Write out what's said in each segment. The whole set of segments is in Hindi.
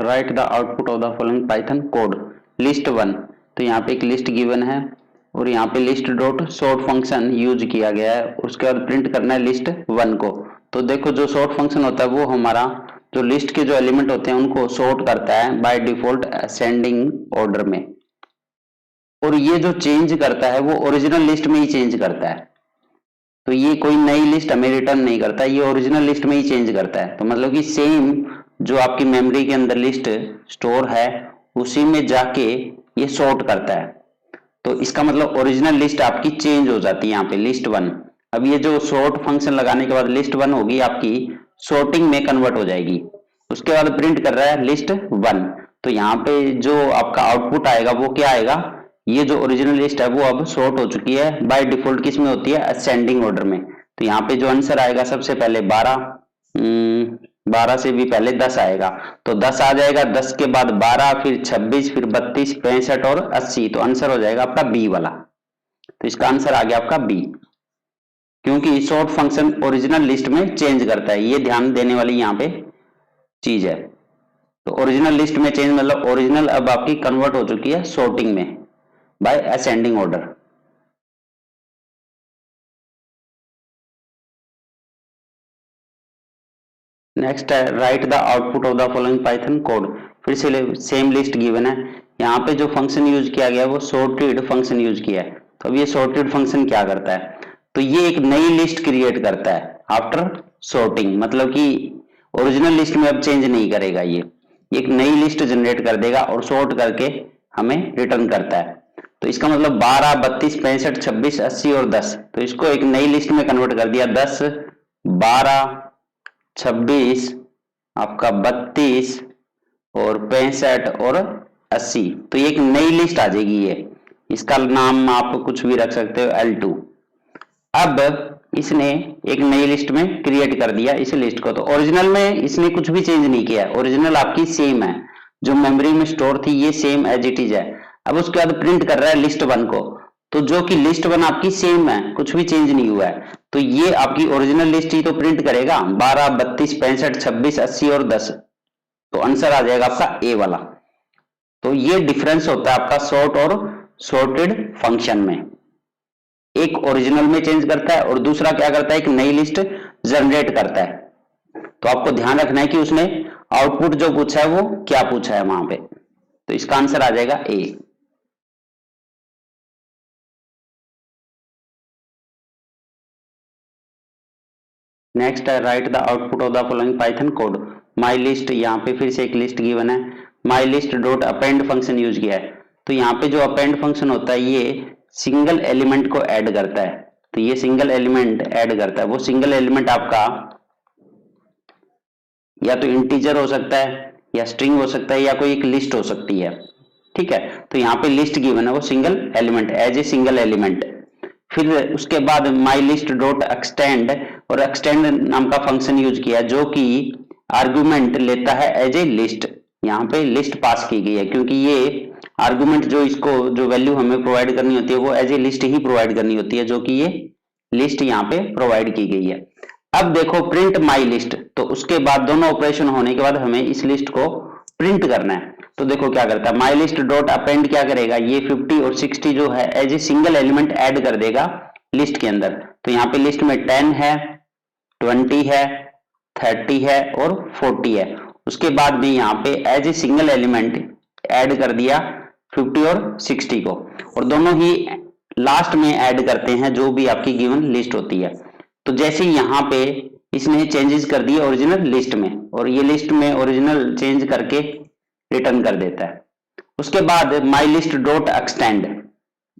Right the output of the following Python code list one. तो यहाँ पे एक लिस्ट गिवन है और यहाँ पे list dot sort function use किया गया है, उसके बाद प्रिंट करना है लिस्ट वन को। तो देखो जो सॉर्ट फंक्शन होता है वो हमारा जो लिस्ट के जो एलिमेंट होते हैं उनको सॉर्ट करता है बाय डिफॉल्ट असेंडिंग ऑर्डर में, और ये जो चेंज करता है वो ओरिजिनल लिस्ट में ही चेंज करता है। तो ये कोई नई लिस्ट हमें रिटर्न नहीं करता, ये ओरिजिनल लिस्ट में ही चेंज करता है। तो मतलब कि सेम जो आपकी मेमोरी के अंदर लिस्ट स्टोर है उसी में जाके ये सॉर्ट करता है। तो इसका मतलब ओरिजिनल लिस्ट आपकी चेंज हो जाती है यहाँ पे लिस्ट वन। अब ये जो सॉर्ट फंक्शन लगाने के बाद लिस्ट वन होगी आपकी सॉर्टिंग में कन्वर्ट हो जाएगी। उसके बाद प्रिंट कर रहा है लिस्ट वन। तो यहाँ पे जो आपका आउटपुट आएगा वो क्या आएगा, ये जो ओरिजिनल लिस्ट है वो अब सॉर्ट हो चुकी है बाय डिफॉल्ट, किस में होती है, असेंडिंग ऑर्डर में। तो यहाँ पे जो आंसर आएगा सबसे पहले 12, 12 से भी पहले 10 आएगा। तो 10 आ जाएगा, 10 के बाद 12, फिर 26, फिर 32, 65 और 80। तो आंसर हो जाएगा आपका बी वाला। तो इसका आंसर आ गया आपका बी, क्योंकि सॉर्ट फंक्शन ओरिजिनल लिस्ट में चेंज करता है। ये ध्यान देने वाली यहाँ पे चीज है। तो ओरिजिनल लिस्ट में चेंज मतलब ओरिजिनल अब आपकी कन्वर्ट हो चुकी है सॉर्टिंग में बाय असेंडिंग ऑर्डर। नेक्स्ट है right the output of the following Python code. फिर से सेम लिस्ट गिवन है। यहाँ पे जो फंक्शन यूज किया गया है वो सॉर्टेड फंक्शन यूज किया है। तो अब ये सॉर्टेड फंक्शन क्या करता है, तो ये एक नई लिस्ट क्रिएट करता है आफ्टर सॉर्टिंग, मतलब कि ओरिजिनल लिस्ट में अब चेंज नहीं करेगा, ये एक नई लिस्ट जनरेट कर देगा और सॉर्ट करके हमें रिटर्न करता है। तो इसका मतलब 12, 32, 65, 26, 80 और 10, तो इसको एक नई लिस्ट में कन्वर्ट कर दिया। 10, 12, 26, आपका 32 और 65 और 80। तो ये एक नई लिस्ट आ जाएगी। ये इसका नाम आप कुछ भी रख सकते हो, L2। अब इसने एक नई लिस्ट में क्रिएट कर दिया इस लिस्ट को। तो ओरिजिनल में इसने कुछ भी चेंज नहीं किया, ओरिजिनल आपकी सेम है, जो मेमोरी में स्टोर थी ये सेम एज इट इज है। अब उसके बाद प्रिंट कर रहा है लिस्ट वन को, तो जो कि लिस्ट वन आपकी सेम है, कुछ भी चेंज नहीं हुआ है। तो ये आपकी ओरिजिनल लिस्ट ही तो प्रिंट करेगा, 12, 32, 65, 26, 80 और 10। तो आंसर आ जाएगा आपका ए वाला। तो ये डिफरेंस होता है आपका सॉर्ट और सॉर्टेड फंक्शन में। एक ओरिजिनल में चेंज करता है और दूसरा क्या करता है, एक नई लिस्ट जनरेट करता है। तो आपको ध्यान रखना है कि उसने आउटपुट जो पूछा है वो क्या पूछा है वहां पे। तो इसका आंसर आ जाएगा ए। नेक्स्ट है right the output of the following Python code. My list, यहाँ पे फिर से एक लिस्ट गिवन है। माई list dot append function use किया है। तो यहाँ पे जो अपेंड फंक्शन होता है ये सिंगल एलिमेंट को ऐड करता है। तो ये सिंगल एलिमेंट ऐड करता है, वो सिंगल एलिमेंट आपका या तो इंटीजर हो सकता है या स्ट्रिंग हो सकता है या कोई एक लिस्ट हो सकती है। ठीक है, तो यहाँ पे लिस्ट गिवन है वो single element, as a single element. फिर उसके बाद माई लिस्ट डॉट एक्सटेंड, और एक्सटेंड नाम का फंक्शन यूज किया जो कि आर्गुमेंट लेता है एज ए लिस्ट। यहाँ पे लिस्ट पास की गई है क्योंकि ये आर्गुमेंट जो इसको जो वैल्यू हमें प्रोवाइड करनी होती है वो एज ए लिस्ट ही प्रोवाइड करनी होती है, जो कि ये लिस्ट यहाँ पे प्रोवाइड की गई है। अब देखो प्रिंट माई लिस्ट, तो उसके बाद दोनों ऑपरेशन होने के बाद हमें इस लिस्ट को प्रिंट करना है। तो देखो क्या करता है, माई लिस्ट डॉट अपेंड क्या करेगा, ये 50 और 60 जो है as a single element add कर देगा लिस्ट के अंदर। तो यहाँ पे लिस्ट में 10 है, 20 है, 30 है और 40 है। उसके बाद में यहाँ पे as a single element add कर दिया 50 और 60 को, और दोनों ही लास्ट में ऐड करते हैं जो भी आपकी गिवन लिस्ट होती है। तो जैसे यहाँ पे इसने चेंजेस कर दिए ओरिजिनल लिस्ट में, और ये लिस्ट में ओरिजिनल चेंज करके रिटर्न कर देता है। उसके बाद माई लिस्ट डॉट एक्सटेंड,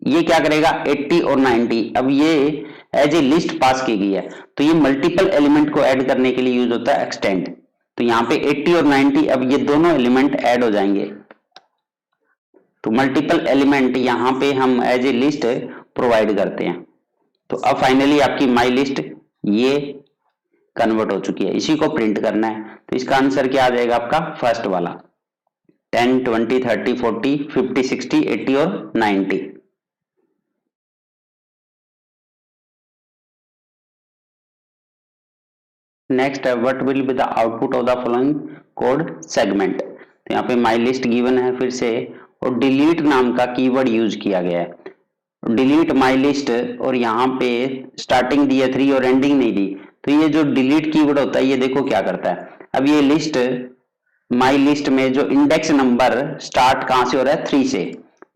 ये क्या करेगा 80 और 90। अब ये एज ए लिस्ट पास की गई है, तो ये मल्टीपल एलिमेंट को ऐड करने के लिए यूज होता है एक्सटेंड। तो यहाँ पे 80 और 90 अब ये दोनों एलिमेंट ऐड हो जाएंगे। तो मल्टीपल एलिमेंट यहाँ पे हम एज ए लिस्ट प्रोवाइड करते हैं। तो अब फाइनली आपकी माई लिस्ट ये कन्वर्ट हो चुकी है, इसी को प्रिंट करना है। तो इसका आंसर क्या आ जाएगा आपका फर्स्ट वाला, 10, 20, 30, 40, 50, 60, 80 और 90। नेक्स्ट है what will be the output of the following code segment. तो यहाँ पे माई लिस्ट गिवन है फिर से, और डिलीट नाम का कीवर्ड यूज किया गया है। डिलीट माई लिस्ट, और यहाँ पे स्टार्टिंग दी है 3 और एंडिंग नहीं दी। तो ये जो डिलीट कीवर्ड होता है ये देखो क्या करता है, अब ये लिस्ट माई लिस्ट में जो इंडेक्स नंबर स्टार्ट कहां से हो रहा है 3 से।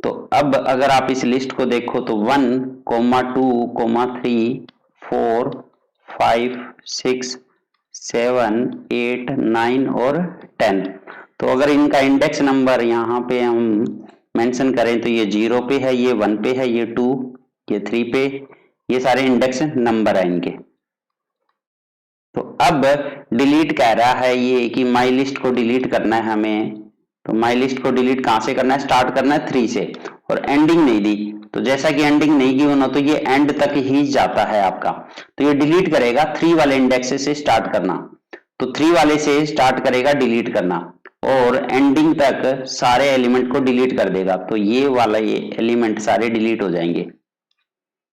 तो अब अगर आप इस लिस्ट को देखो तो 1, 2, 3, 4, 5, 6, 7, 8, 9 और 10। तो अगर इनका इंडेक्स नंबर यहाँ पे हम मेंशन करें तो ये 0 पे है, ये 1 पे है, ये 2, ये 3 पे, ये सारे इंडेक्स नंबर है इनके। तो अब डिलीट कह रहा है ये कि माई लिस्ट को डिलीट करना है हमें। तो माई लिस्ट को डिलीट कहां से करना है, स्टार्ट करना है 3 से, और एंडिंग नहीं दी। तो जैसा कि एंडिंग नहीं गिवन हो तो ये एंड तक ही जाता है आपका। तो ये डिलीट करेगा 3 वाले इंडेक्स से स्टार्ट करना, तो 3 वाले से स्टार्ट करेगा डिलीट करना, और एंडिंग तक सारे एलिमेंट को डिलीट कर देगा। तो ये वाला ये एलिमेंट सारे डिलीट हो जाएंगे,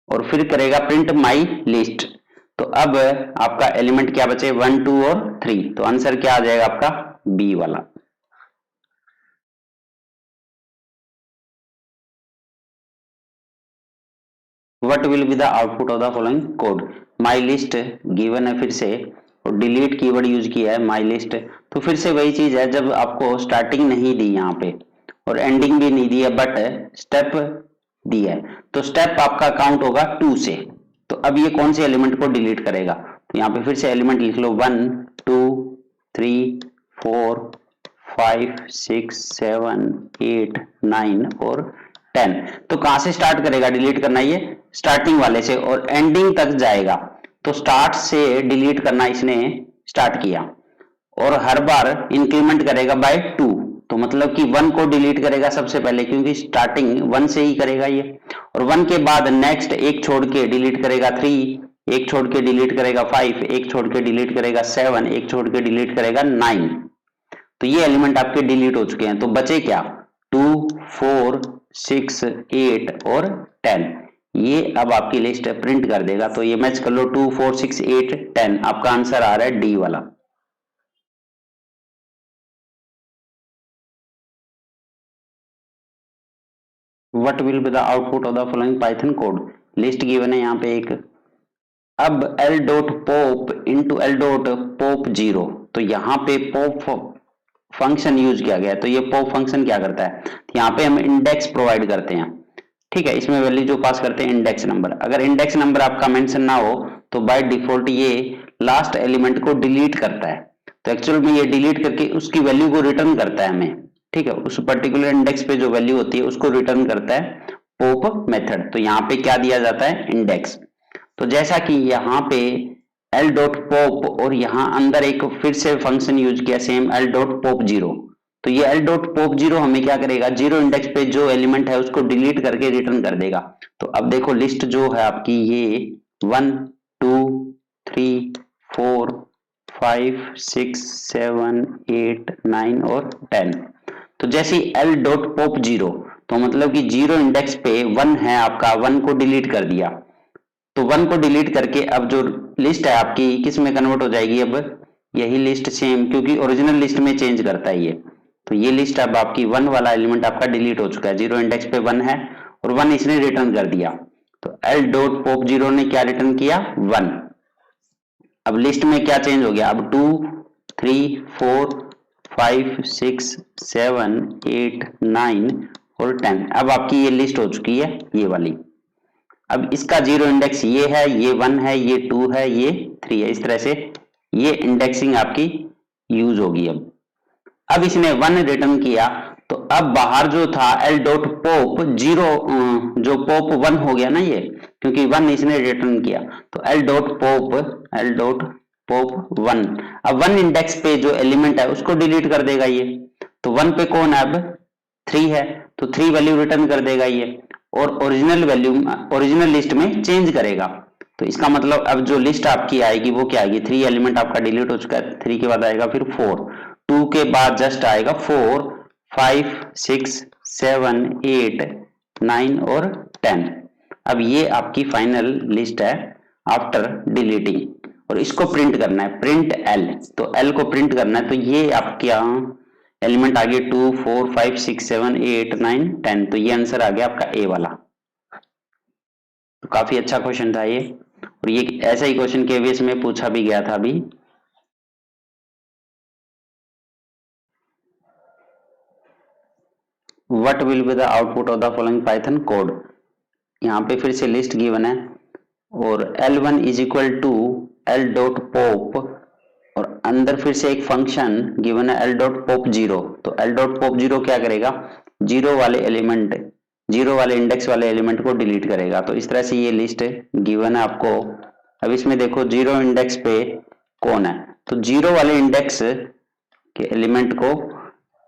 और फिर करेगा प्रिंट माई लिस्ट। तो अब आपका एलिमेंट क्या बचे, 1, 2 और 3। तो आंसर क्या आ जाएगा आपका, बी वाला। What will be the output of the following code? My list given है फिर से, और डिलीट कीवर्ड यूज किया है माई लिस्ट। तो फिर से वही चीज है, जब आपको स्टार्टिंग नहीं दी यहाँ पे और एंडिंग भी नहीं दी है, बट स्टेप दी है, तो स्टेप आपका काउंट होगा 2 से। तो अब ये कौन से एलिमेंट को डिलीट करेगा, तो यहाँ पे फिर से एलिमेंट लिख लो 1, 2, 3, 4, 5, 6, 7, 8, 9 और 10। तो कहां से स्टार्ट करेगा डिलीट करना, ये स्टार्टिंग वाले से, और एंडिंग तक जाएगा। तो स्टार्ट से डिलीट करना इसने स्टार्ट किया, और हर बार इंक्रीमेंट करेगा बाय 2। तो मतलब कि 1 को डिलीट करेगा सबसे पहले, क्योंकि स्टार्टिंग 1 से ही करेगा ये, और 1 के बाद नेक्स्ट एक छोड़ के डिलीट करेगा 3, एक छोड़ के डिलीट करेगा 5, एक छोड़ के डिलीट करेगा 7, एक छोड़ के डिलीट करेगा 9। तो ये एलिमेंट आपके डिलीट हो चुके हैं। तो बचे क्या, 2, 4, 6, 8 और 10। ये अब आपकी लिस्ट प्रिंट कर देगा। तो ये मैच कर लो, 2, 4, 6, 8, 10। आपका आंसर आ रहा है डी वाला। What will be the output of the following Python code? List given है यहाँ पे एक। अब l dot pop into l dot pop 0, तो यहाँ पे पॉप फंक्शन यूज किया गया है। तो ये पॉप फंक्शन क्या करता है, तो यहाँ पे हम इंडेक्स प्रोवाइड करते हैं, ठीक है। इसमें वैल्यू जो पास करते हैं इंडेक्स नंबर। अगर इंडेक्स नंबर आपका मेंशन ना हो तो बाय डिफॉल्ट ये लास्ट एलिमेंट को डिलीट करता है। तो एक्चुअल में ये डिलीट करके उसकी वैल्यू को रिटर्न करता है हमें, ठीक है। उस पर्टिकुलर इंडेक्स पे जो वैल्यू होती है उसको रिटर्न करता है पॉप मेथड। तो यहाँ पे क्या दिया जाता है, इंडेक्स। तो जैसा कि यहाँ पे l डॉट पॉप, और यहाँ अंदर एक फिर से फंक्शन यूज किया सेम l डॉट पॉप 0। तो ये l डॉट पॉप 0 हमें क्या करेगा, 0 इंडेक्स पे जो एलिमेंट है उसको डिलीट करके रिटर्न कर देगा। तो अब देखो लिस्ट जो है आपकी ये 1, 2, 3, 4, 5, 6, 7, 8, 9 और 10। तो जैसे l डॉट पॉप 0, तो मतलब कि 0 इंडेक्स पे 1 है आपका, 1 को डिलीट कर दिया। तो 1 को डिलीट करके अब जो लिस्ट है आपकी किस में कन्वर्ट हो जाएगी, अब यही लिस्ट सेम, क्योंकि ओरिजिनल लिस्ट में चेंज करता है ये। तो ये लिस्ट अब आपकी 1 वाला एलिमेंट आपका डिलीट हो चुका है, 0 इंडेक्स पे 1 है और 1 इसने रिटर्न कर दिया। तो l डॉट पॉप 0 ने क्या रिटर्न किया, 1। अब लिस्ट में क्या चेंज हो गया, अब 2, 3, 4, 5, 6, 7, 8, 9 और 10। अब आपकी ये लिस्ट हो चुकी है ये वाली। अब इसका 0 इंडेक्स ये है, ये 1 है, ये 2 है, ये 3 है। इस तरह से ये इंडेक्सिंग आपकी यूज होगी। अब इसने 1 रिटर्न किया, तो अब बाहर जो था l डॉट पॉप 0, जो पॉप 1 हो गया ना ये, क्योंकि 1 इसने रिटर्न किया। तो l डॉट पॉप 1, अब 1 इंडेक्स पे जो एलिमेंट है उसको डिलीट कर देगा ये। तो 1 पे कौन है, अब 3 है, तो 3 वैल्यू रिटर्न कर देगा ये, और ओरिजिनल वैल्यू ओरिजिनल लिस्ट में चेंज करेगा। तो इसका मतलब अब जो लिस्ट आपकी आएगी वो क्या आएगी, 3 एलिमेंट आपका डिलीट हो चुका है, 3 के बाद आएगा फिर 4, 2 के बाद जस्ट आएगा 4, 5, 6, 7, 8, 9 और 10। अब ये आपकी फाइनल लिस्ट है आफ्टर डिलीटिंग, और इसको प्रिंट करना है, प्रिंट एल। तो एल को प्रिंट करना है, तो ये आपका एलिमेंट आ गए 2 4 5 6 7 8 9 10, तो ये आंसर आ गया आपका ए वाला। तो काफी अच्छा क्वेश्चन था ये, और ये ऐसा ही क्वेश्चन केवीएस में पूछा भी गया था अभी। What will be the output of the following Python code. यहाँ पे फिर से लिस्ट गिवन है, और L1 is equal to L dot pop, और अंदर फिर से एक फंक्शन गिवन है L डॉट पॉप 0। तो L डॉट पॉप 0 क्या करेगा, जीरो वाले एलिमेंट, जीरो वाले इंडेक्स वाले एलिमेंट को डिलीट करेगा। तो इस तरह से ये लिस्ट गिवन है आपको। अब इसमें देखो जीरो इंडेक्स पे कौन है, तो जीरो वाले इंडेक्स के एलिमेंट को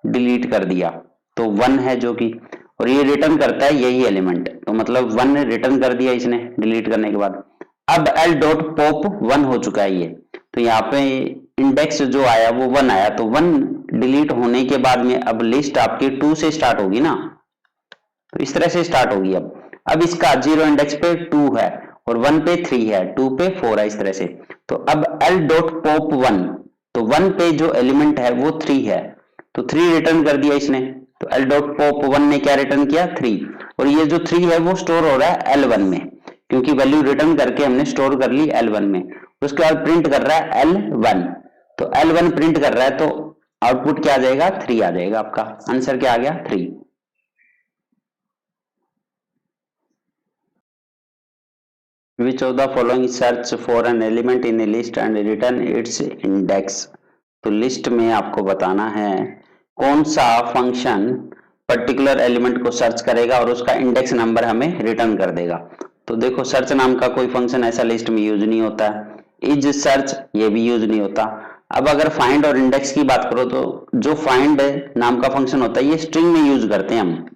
डिलीट कर दिया, तो 1 है जो कि, और ये रिटर्न करता है यही एलिमेंट, तो मतलब 1 रिटर्न कर दिया इसने डिलीट करने के बाद। अब L डॉट पॉप 1 हो चुका है ये, तो यहाँ पे इंडेक्स जो आया वो 1 आया, तो 1 डिलीट होने के बाद में अब लिस्ट आपकी 2 से स्टार्ट होगी ना, तो इस तरह से स्टार्ट होगी। अब इसका जीरो इंडेक्स पे 2 है, और 1 पे 3 है, 2 पे 4 है, इस तरह से। तो अब L डॉट पॉप 1, तो 1 पे जो एलिमेंट है वो 3 है, तो 3 रिटर्न कर दिया इसने। तो L डॉट पॉप 1 ने क्या रिटर्न किया, 3, और ये जो 3 है वो स्टोर हो रहा है L1 में, क्योंकि वैल्यू रिटर्न करके हमने स्टोर कर ली L1 में। उसके बाद प्रिंट कर रहा है L1, तो L1 प्रिंट कर रहा है, तो आउटपुट क्या आ जाएगा, 3 आ जाएगा। आपका आंसर क्या आ गया, 3। Which of the following search for an element in a list and return its index। तो लिस्ट में आपको बताना है कौन सा फंक्शन पर्टिकुलर एलिमेंट को सर्च करेगा और उसका इंडेक्स नंबर हमें रिटर्न कर देगा। तो देखो सर्च नाम का कोई फंक्शन ऐसा लिस्ट में यूज नहीं होता है, इज सर्च ये भी यूज नहीं होता। अब अगर फाइंड और इंडेक्स की बात करो, तो जो फाइंड नाम का फंक्शन होता है ये स्ट्रिंग में यूज करते हैं हम,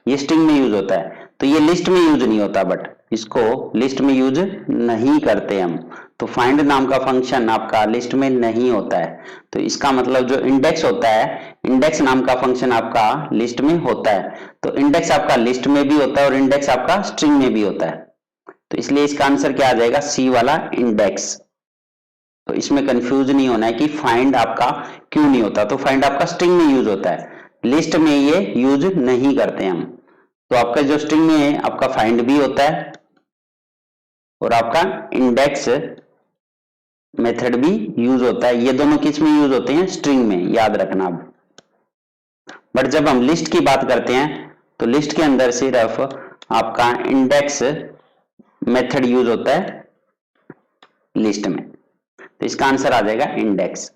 ये स्ट्रिंग में यूज होता है, तो ये लिस्ट में यूज नहीं होता, बट इसको लिस्ट में यूज नहीं करते हम। तो फाइंड नाम का फंक्शन आपका लिस्ट में नहीं होता है, तो इसका मतलब जो इंडेक्स होता है, इंडेक्स नाम का फंक्शन आपका लिस्ट में होता है। तो इंडेक्स आपका लिस्ट में भी होता है और इंडेक्स आपका स्ट्रिंग में भी होता है, तो इसलिए इसका आंसर क्या आ जाएगा, सी वाला इंडेक्स। तो इसमें कंफ्यूज नहीं होना है कि फाइंड आपका क्यों नहीं होता, तो फाइंड आपका स्ट्रिंग में यूज होता है, लिस्ट में ये यूज नहीं करते हम। तो आपका जो स्ट्रिंग में है आपका फाइंड भी होता है, और आपका इंडेक्स मेथड भी यूज होता है। ये दोनों किस में यूज होते हैं, स्ट्रिंग में, याद रखना। बट जब हम लिस्ट की बात करते हैं तो लिस्ट के अंदर सिर्फ आपका इंडेक्स मेथड यूज होता है लिस्ट में, तो इसका आंसर आ जाएगा इंडेक्स।